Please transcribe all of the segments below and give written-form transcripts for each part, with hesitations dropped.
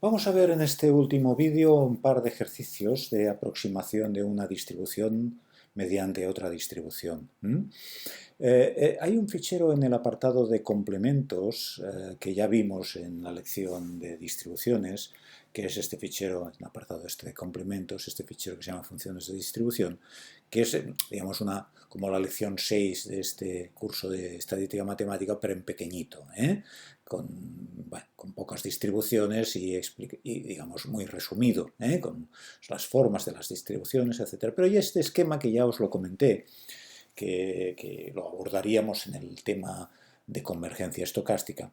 Vamos a ver en este último vídeo un par de ejercicios de aproximación de una distribución mediante otra distribución. Hay un fichero en el apartado de complementos que ya vimos en la lección de distribuciones, que es este fichero, en el apartado este de complementos, este fichero que se llama funciones de distribución, que es, digamos, como la lección 6 de este curso de estadística matemática, pero en pequeñito, con pocas distribuciones y, digamos, muy resumido, con las formas de las distribuciones, etc. Pero hay este esquema que ya os lo comenté, que lo abordaríamos en el tema de convergencia estocástica.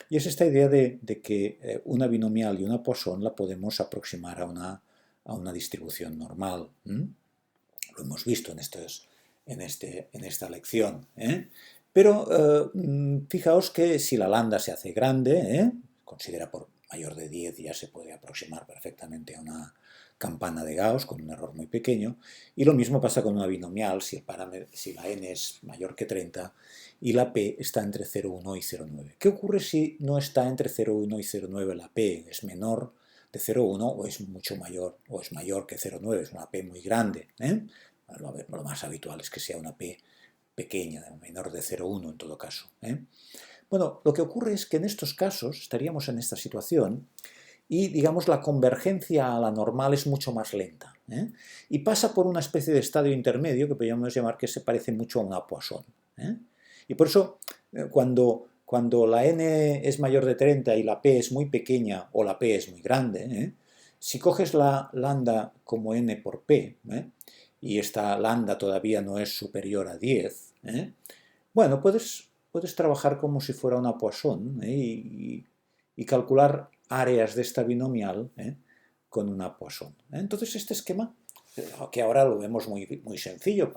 Y es esta idea de que una binomial y una Poisson la podemos aproximar a una distribución normal. Lo hemos visto en esta lección. Pero fijaos que si la lambda se hace grande, considera por mayor de 10, ya se puede aproximar perfectamente a una campana de Gauss con un error muy pequeño. Y lo mismo pasa con una binomial si la n es mayor que 30 y la p está entre 0,1 y 0,9. ¿Qué ocurre si no está entre 0,1 y 0,9? La p es menor de 0,1 o es mucho mayor, o es mayor que 0,9, es una p muy grande. Lo más habitual es que sea una p pequeña, menor de 0,1 en todo caso. Bueno, lo que ocurre es que en estos casos estaríamos en esta situación y, digamos, la convergencia a la normal es mucho más lenta. Y pasa por una especie de estadio intermedio que podríamos llamar que se parece mucho a una Poisson. Y por eso, cuando la n es mayor de 30 y la p es muy pequeña o la p es muy grande, si coges la lambda como n por p, y esta lambda todavía no es superior a 10, bueno, puedes trabajar como si fuera una Poisson y calcular áreas de esta binomial con una Poisson. Entonces este esquema, que ahora lo vemos muy sencillo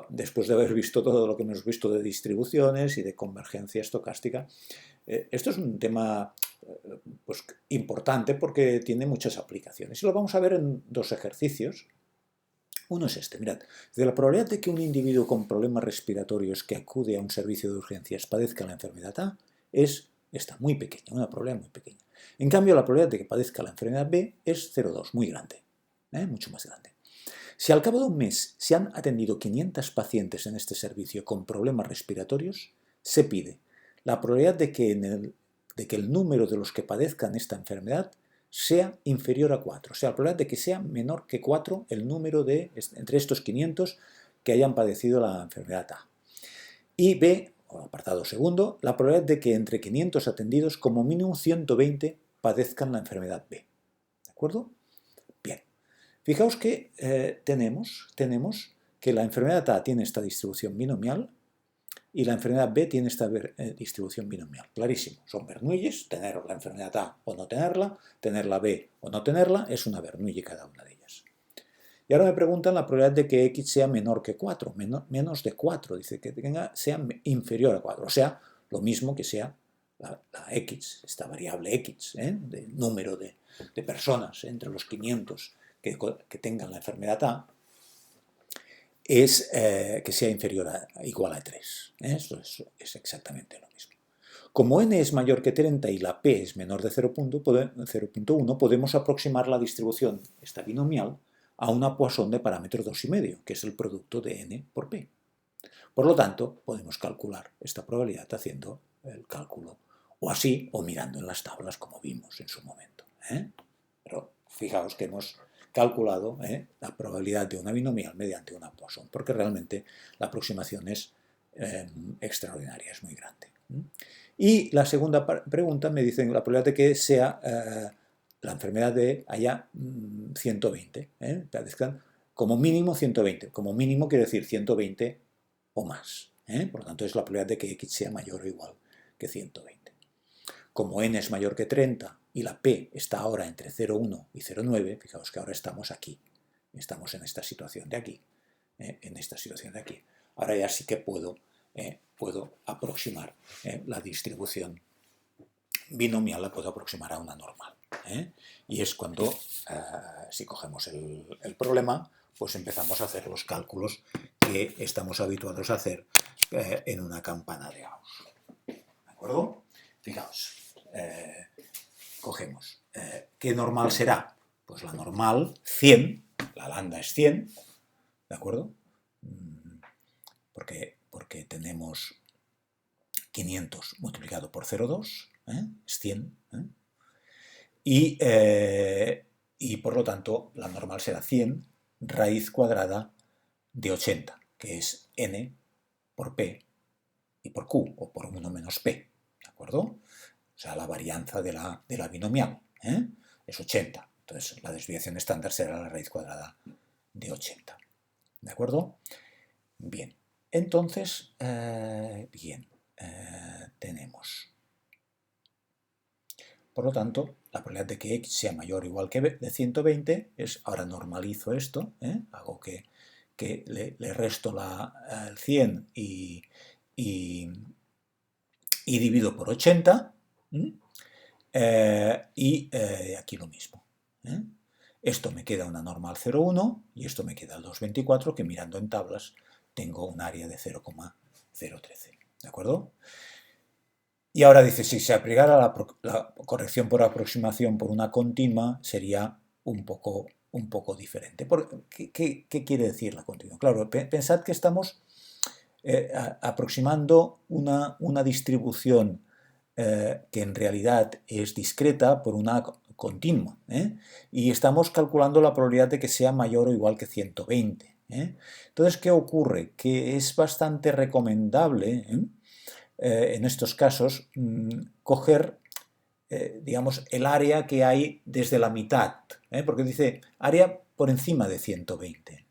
después de haber visto todo lo que hemos visto de distribuciones y de convergencia estocástica, esto es un tema pues, importante porque tiene muchas aplicaciones. Y lo vamos a ver en dos ejercicios. Uno es este, mirad, de la probabilidad de que un individuo con problemas respiratorios que acude a un servicio de urgencias padezca la enfermedad A es esta, muy pequeña, una probabilidad muy pequeña. En cambio, la probabilidad de que padezca la enfermedad B es 0,2, muy grande, mucho más grande. Si al cabo de un mes se han atendido 500 pacientes en este servicio con problemas respiratorios, se pide la probabilidad de que el número de los que padezcan esta enfermedad sea inferior a 4, o sea, la probabilidad de que sea menor que 4 el número entre estos 500 que hayan padecido la enfermedad A. Y B, o apartado segundo, la probabilidad de que entre 500 atendidos como mínimo 120 padezcan la enfermedad B. ¿De acuerdo? Bien. Fijaos que tenemos que la enfermedad A tiene esta distribución binomial y la enfermedad B tiene esta distribución binomial. Clarísimo, son Bernoullis, tener la enfermedad A o no tener la B o no tenerla, es una Bernoulli cada una de ellas. Y ahora me preguntan la probabilidad de que X sea menor que 4, menos de 4, dice que sea inferior a 4, o sea, lo mismo que sea la X, esta variable X, del número de personas entre los 500 que tengan la enfermedad A, es que sea inferior igual a 3. Esto es exactamente lo mismo. Como n es mayor que 30 y la p es menor de 0,1, podemos aproximar la distribución, esta binomial, a una Poisson de parámetro 2,5, que es el producto de n por p. Por lo tanto, podemos calcular esta probabilidad haciendo el cálculo o así, o mirando en las tablas como vimos en su momento. Pero fijaos que hemos calculado la probabilidad de una binomial mediante una Poisson, porque realmente la aproximación es extraordinaria, es muy grande. Y la segunda pregunta me dicen la probabilidad de que sea la enfermedad de haya 120, padezcan como mínimo 120, como mínimo quiere decir 120 o más. Por lo tanto, es la probabilidad de que X sea mayor o igual que 120. Como n es mayor que 30 y la p está ahora entre 0,1 y 0,9, fijaos que ahora estamos aquí, estamos en esta situación de aquí, Ahora ya sí que puedo aproximar la distribución binomial, la puedo aproximar a una normal. Y es cuando, si cogemos el problema, pues empezamos a hacer los cálculos que estamos habituados a hacer en una campana de Gauss. ¿De acuerdo? Fijaos, cogemos. ¿Qué normal será? Pues la normal, 100, la lambda es 100, ¿de acuerdo? Porque tenemos 500 multiplicado por 0,2, es 100, y por lo tanto la normal será 100 raíz cuadrada de 80, que es n por p y por q, o por 1 menos p, ¿de acuerdo? O sea, la varianza de la binomial, es 80. Entonces, la desviación estándar será la raíz cuadrada de 80, ¿de acuerdo? Bien, entonces, tenemos, por lo tanto, la probabilidad de que x sea mayor o igual que de 120 es, ahora normalizo esto, hago que le resto el 100 y divido por 80, y aquí lo mismo. Esto me queda una normal 0,1 y esto me queda el 2,24, que mirando en tablas tengo un área de 0,013, ¿de acuerdo? Y ahora dice, si se aplicara la corrección por aproximación por una continua, sería un poco diferente. ¿Qué quiere decir la continua? Claro, pensad que estamos aproximando una distribución que en realidad es discreta por una continua, y estamos calculando la probabilidad de que sea mayor o igual que 120. Entonces, ¿qué ocurre? Que es bastante recomendable en estos casos coger, digamos, el área que hay desde la mitad, porque dice área por encima de 120,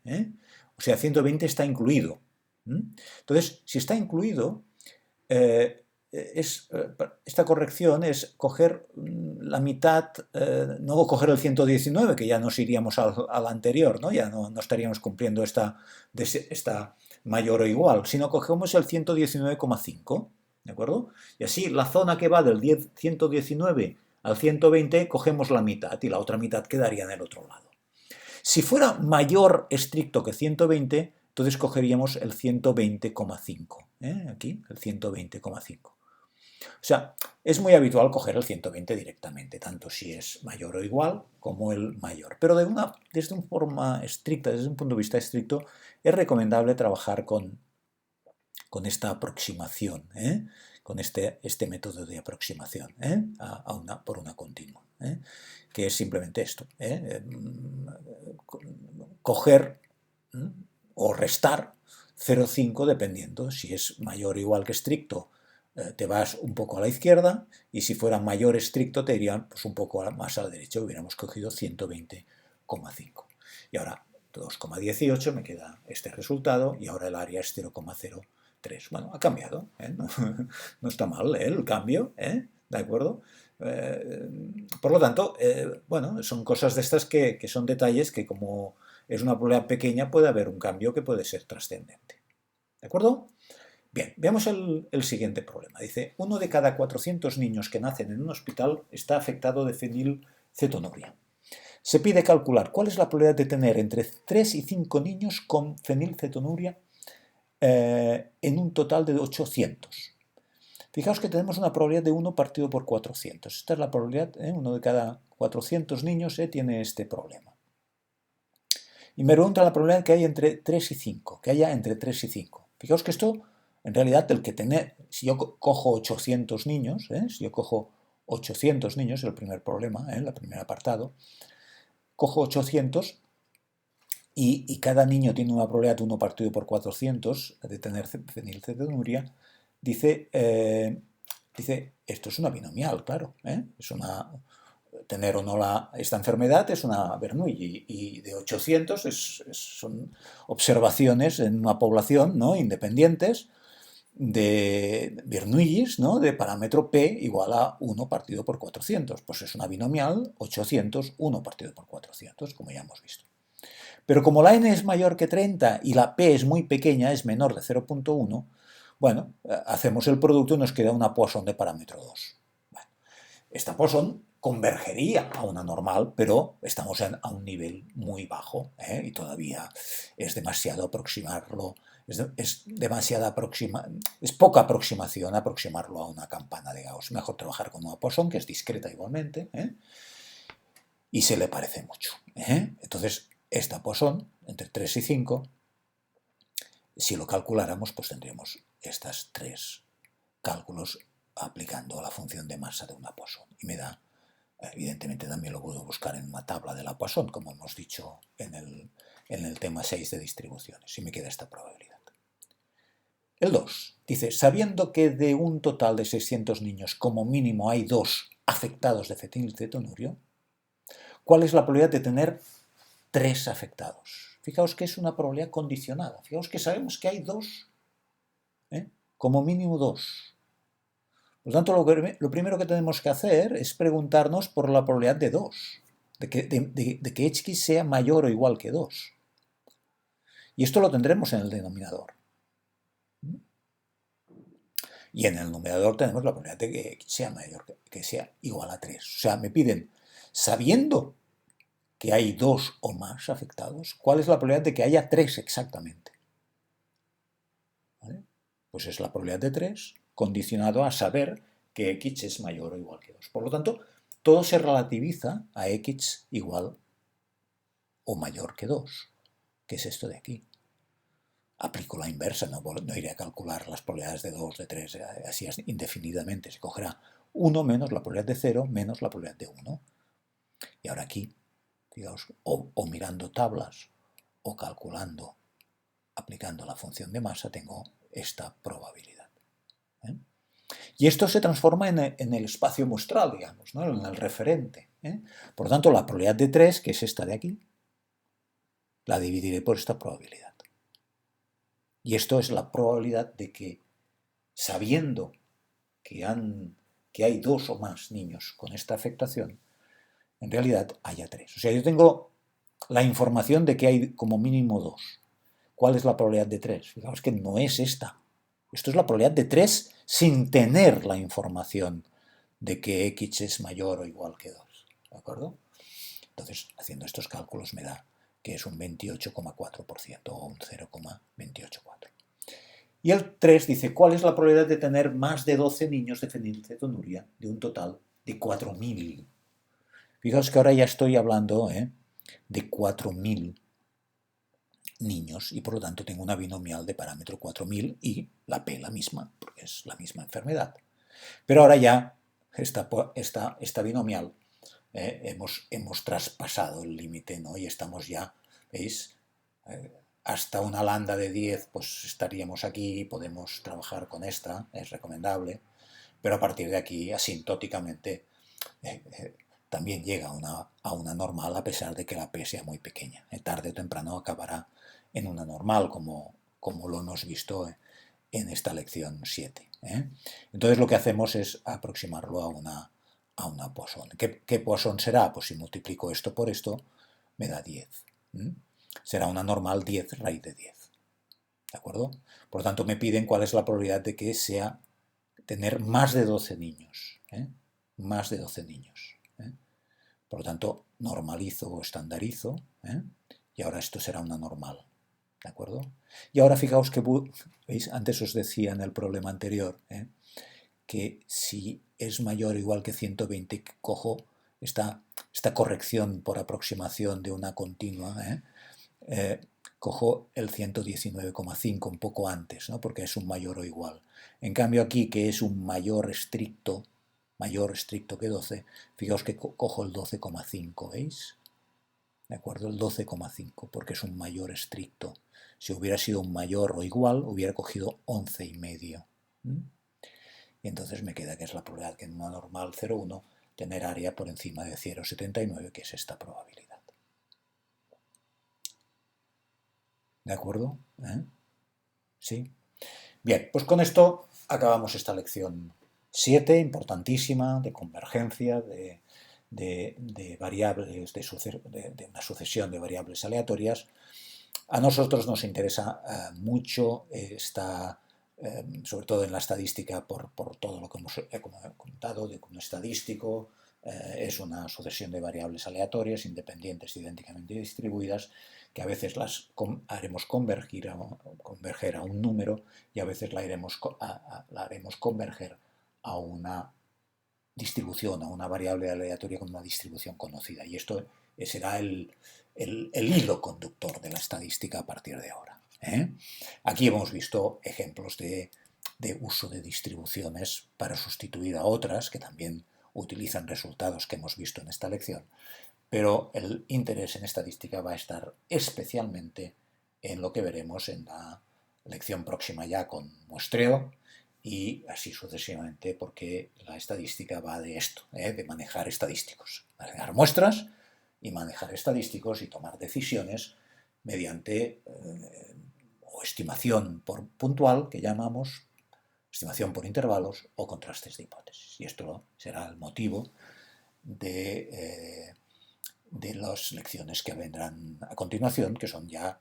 o sea, 120 está incluido. Entonces, si está incluido, esta corrección es coger la mitad, no coger el 119, que ya nos iríamos al anterior, ¿no? Ya no estaríamos cumpliendo esta mayor o igual, sino cogemos el 119,5, ¿de acuerdo? Y así la zona que va del 119 al 120 cogemos la mitad y la otra mitad quedaría en el otro lado. Si fuera mayor estricto que 120, entonces cogeríamos el 120,5, aquí, el 120,5. O sea, es muy habitual coger el 120 directamente, tanto si es mayor o igual como el mayor. Pero desde una forma estricta, desde un punto de vista estricto, es recomendable trabajar con esta aproximación, con este método de aproximación por una continua, que es simplemente esto, coger o restar 0,5 dependiendo si es mayor o igual que estricto, te vas un poco a la izquierda, y si fuera mayor estricto te irían pues, un poco más a la derecha, hubiéramos cogido 120,5. Y ahora 2,18 me queda este resultado, y ahora el área es 0,03. Bueno, ha cambiado, no está mal el cambio, ¿de acuerdo? Por lo tanto, bueno, son cosas de estas que son detalles que, como es una probabilidad pequeña, puede haber un cambio que puede ser trascendente. ¿De acuerdo? Bien, veamos el siguiente problema. Dice, 1 de cada 400 niños que nacen en un hospital está afectado de fenilcetonuria. Se pide calcular cuál es la probabilidad de tener entre 3 y 5 niños con fenilcetonuria en un total de 800. Fijaos que tenemos una probabilidad de 1 partido por 400. Esta es la probabilidad, 1 de cada 400 niños tiene este problema. Y me pregunta la probabilidad que hay entre 3 y 5, que haya entre 3 y 5. Fijaos que esto, en realidad, si yo cojo 800 niños, si yo cojo 800 niños, el primer problema, el primer apartado, cojo 800 y cada niño tiene una probabilidad de 1 partido por 400 de tener fenilcetonuria, dice, esto es una binomial, claro, tener o no esta enfermedad es una Bernoulli, y de 800 son observaciones en una población, ¿no?, independientes de Bernoullis, ¿no?, de parámetro P igual a 1 partido por 400. Pues es una binomial 800, 1 partido por 400, como ya hemos visto. Pero como la n es mayor que 30 y la P es muy pequeña, es menor de 0,1, bueno, hacemos el producto y nos queda una Poisson de parámetro 2. Bueno, esta Poisson convergería a una normal, pero estamos a un nivel muy bajo, y todavía es demasiado aproximarlo, es poca aproximación aproximarlo a una campana de Gauss. Mejor trabajar con una Poisson, que es discreta igualmente, y se le parece mucho. Entonces, esta Poisson, entre 3 y 5, si lo calculáramos, pues tendríamos estos 3 cálculos aplicando la función de masa de una Poisson. Y me da, evidentemente también lo puedo buscar en una tabla de la Poisson, como hemos dicho en el tema 6 de distribuciones, y me queda esta probabilidad. El 2 dice, sabiendo que de un total de 600 niños como mínimo hay 2 afectados de fetilcetonurio, ¿cuál es la probabilidad de tener 3 afectados? Fijaos que es una probabilidad condicionada. Fijaos que sabemos que hay 2, como mínimo 2. Por lo tanto, lo primero que tenemos que hacer es preguntarnos por la probabilidad de 2, de que X sea mayor o igual que 2. Y esto lo tendremos en el denominador. Y en el numerador tenemos la probabilidad de que X sea mayor, que sea igual a 3. O sea, me piden, sabiendo que hay 2 o más afectados, ¿cuál es la probabilidad de que haya 3 exactamente? ¿Vale? Pues es la probabilidad de 3 condicionado a saber que X es mayor o igual que 2. Por lo tanto, todo se relativiza a X igual o mayor que 2, que es esto de aquí. Aplico la inversa, no iré a calcular las probabilidades de 2, de 3, así indefinidamente. Se cogerá 1 menos la probabilidad de 0 menos la probabilidad de 1. Y ahora aquí, fijaos, o mirando tablas o calculando, aplicando la función de masa, tengo esta probabilidad. Y esto se transforma en el espacio muestral, digamos, ¿no? En el referente. Por lo tanto, la probabilidad de 3, que es esta de aquí, la dividiré por esta probabilidad. Y esto es la probabilidad de que, sabiendo que hay 2 o más niños con esta afectación, en realidad haya 3. O sea, yo tengo la información de que hay como mínimo 2. ¿Cuál es la probabilidad de 3? Fijaos que no es esta. Esto es la probabilidad de 3 sin tener la información de que X es mayor o igual que 2. ¿De acuerdo? Entonces, haciendo estos cálculos me da que es un 28,4% o un 0,284. Y el 3 dice, ¿cuál es la probabilidad de tener más de 12 niños de fenilcetonuria de un total de 4.000? Fijaos que ahora ya estoy hablando de 4.000 niños y por lo tanto tengo una binomial de parámetro 4.000 y la P la misma, porque es la misma enfermedad. Pero ahora ya esta binomial hemos traspasado el límite, ¿no? Y estamos ya, ¿veis? Hasta una lambda de 10 pues estaríamos aquí, podemos trabajar con esta, es recomendable, pero a partir de aquí asintóticamente también llega a una normal a pesar de que la P sea muy pequeña. Tarde o temprano acabará en una normal como lo hemos visto en esta lección 7. Entonces lo que hacemos es aproximarlo a una Poisson. ¿Qué Poisson será? Pues si multiplico esto por esto me da 10. Será una normal 10 raíz de 10. ¿De acuerdo? Por lo tanto me piden cuál es la probabilidad de que sea tener más de 12 niños. Más de 12 niños. Por lo tanto, normalizo o estandarizo, y ahora esto será una normal. ¿De acuerdo? Y ahora fijaos que, ¿veis? Antes os decía en el problema anterior que si es mayor o igual que 120, cojo esta corrección por aproximación de una continua, cojo el 119,5 un poco antes, ¿no? Porque es un mayor o igual. En cambio aquí, que es un mayor estricto que 12, fijaos que cojo el 12,5, ¿veis? ¿De acuerdo? El 12,5, porque es un mayor estricto. Si hubiera sido un mayor o igual, hubiera cogido 11,5. Y entonces me queda que es la probabilidad que en una normal 0,1 tener área por encima de 0,79, que es esta probabilidad. ¿De acuerdo? ¿Sí? Bien, pues con esto acabamos esta lección 7, importantísima, de convergencia, de variables, de una sucesión de variables aleatorias. A nosotros nos interesa mucho sobre todo en la estadística, por todo lo que hemos comentado, de como estadístico, es una sucesión de variables aleatorias, independientes, idénticamente distribuidas, que a veces las haremos converger a un número y a veces la haremos converger a una distribución, a una variable aleatoria con una distribución conocida. Y esto será el hilo conductor de la estadística a partir de ahora. Aquí hemos visto ejemplos de uso de distribuciones para sustituir a otras que también utilizan resultados que hemos visto en esta lección, pero el interés en estadística va a estar especialmente en lo que veremos en la lección próxima ya con muestreo y así sucesivamente, porque la estadística va de esto, de manejar estadísticos, manejar muestras y manejar estadísticos y tomar decisiones mediante o estimación puntual, que llamamos estimación por intervalos o contrastes de hipótesis. Y esto será el motivo de las lecciones que vendrán a continuación, que son ya,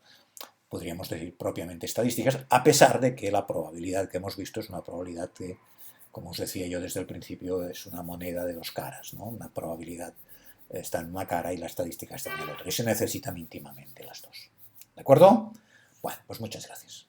podríamos decir, propiamente estadísticas, a pesar de que la probabilidad que hemos visto es una probabilidad que, como os decía yo desde el principio, es una moneda de dos caras, ¿no? Una probabilidad está en una cara y la estadística está en la otra, y se necesitan íntimamente las dos. ¿De acuerdo? Bueno, pues muchas gracias.